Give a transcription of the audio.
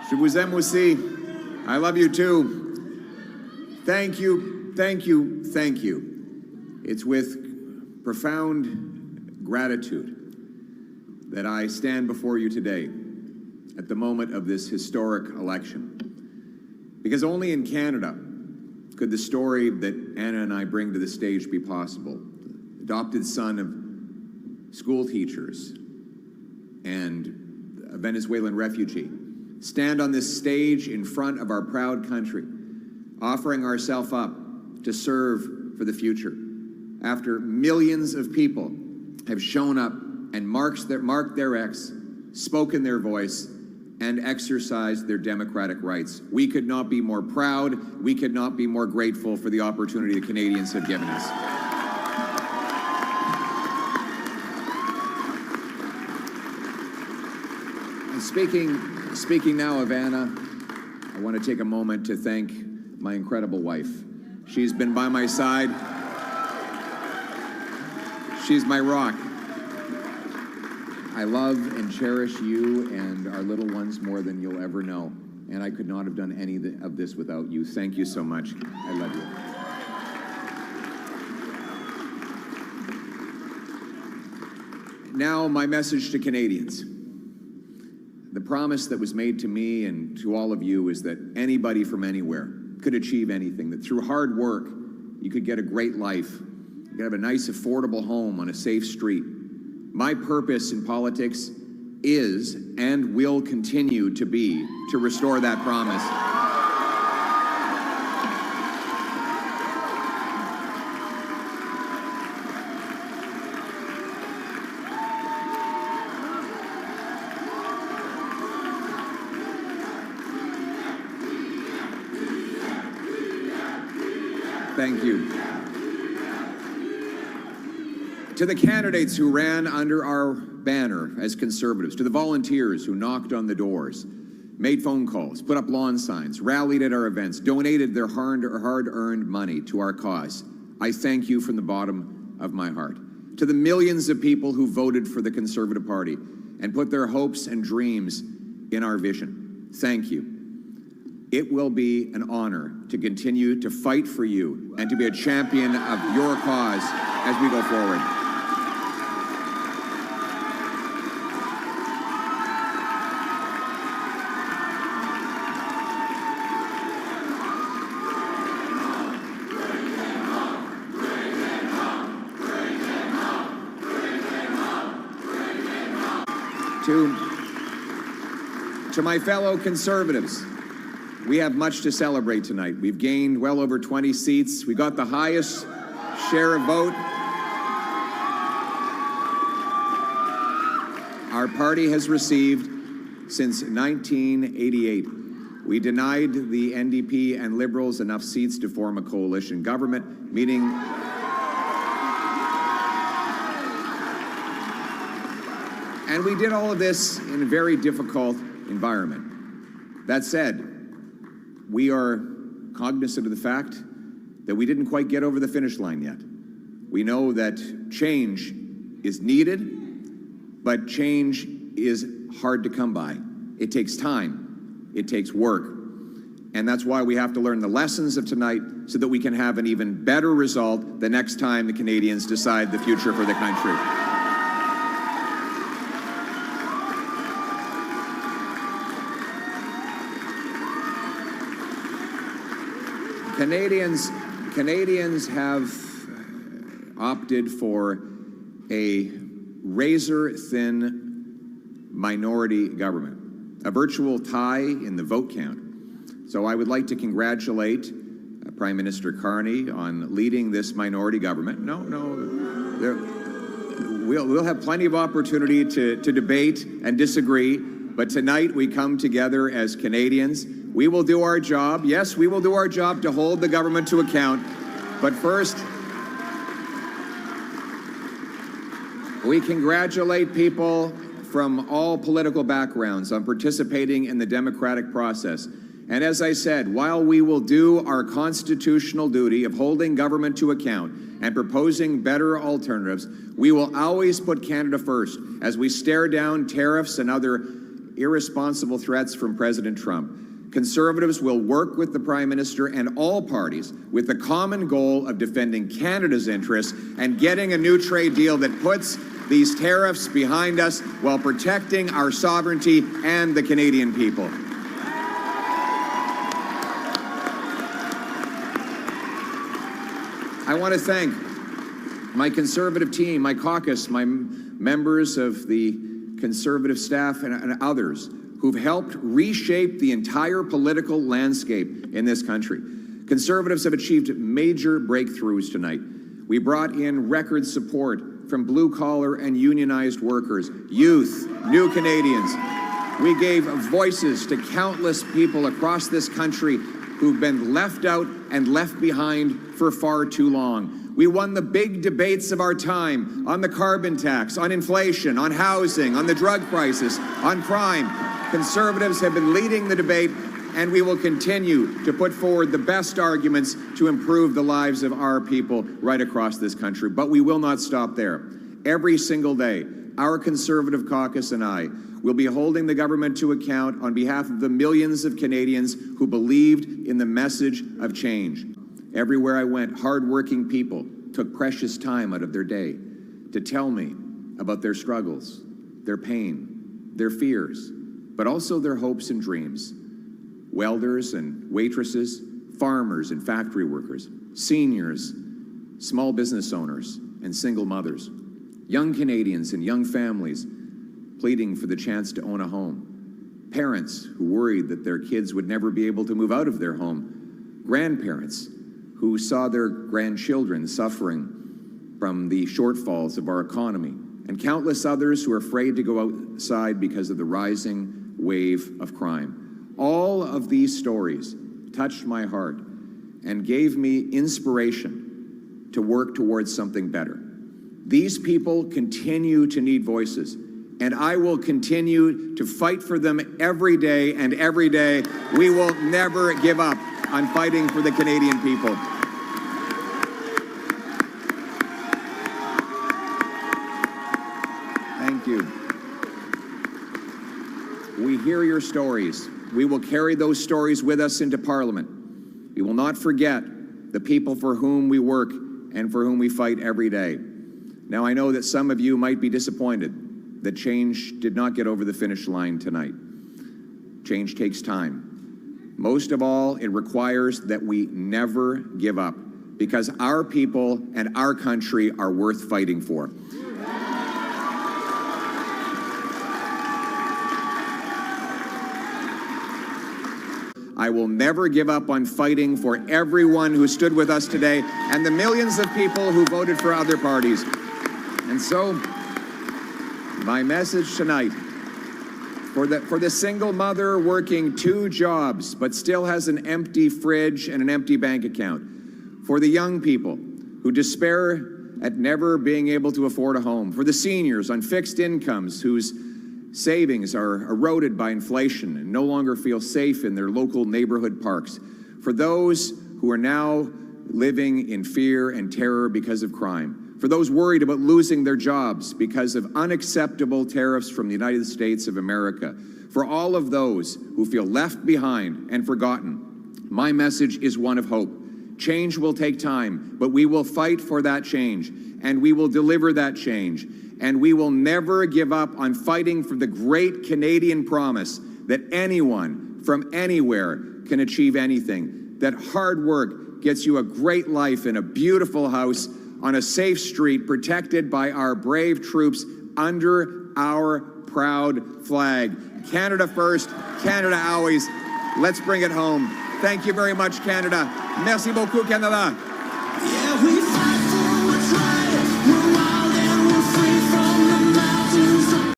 Je vous aime aussi. I love you too. Thank you, thank you, thank you. It's with profound gratitude that I stand before you today at the moment of this historic election. Because only in Canada could the story that Anna and I bring to the stage be possible. Adopted son of school teachers and a Venezuelan refugee. Stand on this stage in front of our proud country, offering ourselves up to serve for the future. After millions of people have shown up and marked their X, spoken their voice, and exercised their democratic rights. We could not be more proud, we could not be more grateful for the opportunity the Canadians have given us. And speaking now of Anna, I want to take a moment to thank my incredible wife. She's been by my side. She's my rock. I love and cherish you and our little ones more than you'll ever know. And I could not have done any of this without you. Thank you so much. I love you. Now, my message to Canadians. The promise that was made to me and to all of you is that anybody from anywhere could achieve anything, that through hard work, you could get a great life. You could have a nice, affordable home on a safe street. My purpose in politics is and will continue to be to restore that promise. Thank you. To the candidates who ran under our banner as Conservatives, to the volunteers who knocked on the doors, made phone calls, put up lawn signs, rallied at our events, donated their hard-earned money to our cause, I thank you from the bottom of my heart. To the millions of people who voted for the Conservative Party and put their hopes and dreams in our vision, thank you. It will be an honor to continue to fight for you and to be a champion of your cause as we go forward. To my fellow Conservatives, we have much to celebrate tonight. We've gained well over 20 seats. We got the highest share of vote. Our party has received since 1988. We denied the NDP and Liberals enough seats to form a coalition government, meaning and we did all of this in a very difficult environment. That said, we are cognizant of the fact that we didn't quite get over the finish line yet. We know that change is needed, but change is hard to come by. It takes time, it takes work, and that's why we have to learn the lessons of tonight so that we can have an even better result the next time the Canadians decide the future for the country. Canadians have opted for a razor-thin minority government, a virtual tie in the vote count. So I would like to congratulate Prime Minister Carney on leading this minority government. We'll have plenty of opportunity to debate and disagree, but tonight we come together as Canadians. We will do our job. Yes, we will do our job to hold the government to account. But first, we congratulate people from all political backgrounds on participating in the democratic process. And as I said, while we will do our constitutional duty of holding government to account and proposing better alternatives, we will always put Canada first as we stare down tariffs and other irresponsible threats from President Trump, Conservatives will work with the Prime Minister and all parties with the common goal of defending Canada's interests and getting a new trade deal that puts these tariffs behind us while protecting our sovereignty and the Canadian people. I want to thank my Conservative team, my caucus, my members of the Conservative staff and others who've helped reshape the entire political landscape in this country. Conservatives have achieved major breakthroughs tonight. We brought in record support from blue-collar and unionized workers, youth, new Canadians. We gave voices to countless people across this country who've been left out and left behind for far too long. We won the big debates of our time on the carbon tax, on inflation, on housing, on the drug crisis, on crime. Conservatives have been leading the debate, and we will continue to put forward the best arguments to improve the lives of our people right across this country. But we will not stop there. Every single day, our Conservative caucus and I will be holding the government to account on behalf of the millions of Canadians who believed in the message of change. Everywhere I went, hard-working people took precious time out of their day to tell me about their struggles, their pain, their fears, but also their hopes and dreams. Welders and waitresses, farmers and factory workers, seniors, small business owners, and single mothers, young Canadians and young families pleading for the chance to own a home, parents who worried that their kids would never be able to move out of their home, grandparents who saw their grandchildren suffering from the shortfalls of our economy, and countless others who are afraid to go outside because of the rising wave of crime. All of these stories touched my heart and gave me inspiration to work towards something better. These people continue to need voices, and I will continue to fight for them every day, and every day we will never give up on fighting for the Canadian people. Thank you. We hear your stories. We will carry those stories with us into Parliament. We will not forget the people for whom we work and for whom we fight every day. Now, I know that some of you might be disappointed that change did not get over the finish line tonight. Change takes time. Most of all, it requires that we never give up, because our people and our country are worth fighting for. I will never give up on fighting for everyone who stood with us today and the millions of people who voted for other parties. And so, my message tonight, for the single mother working 2 jobs but still has an empty fridge and an empty bank account, for the young people who despair at never being able to afford a home, for the seniors on fixed incomes whose savings are eroded by inflation and no longer feel safe in their local neighborhood parks, for those who are now living in fear and terror because of crime, for those worried about losing their jobs because of unacceptable tariffs from the United States of America, for all of those who feel left behind and forgotten, my message is one of hope. Change will take time, but we will fight for that change, and we will deliver that change, and we will never give up on fighting for the great Canadian promise that anyone from anywhere can achieve anything, that hard work gets you a great life in a beautiful house on a safe street protected by our brave troops under our proud flag. Canada first, Canada always. Let's bring it home. Thank you very much, Canada. Merci beaucoup, Canada. Yeah, we fight.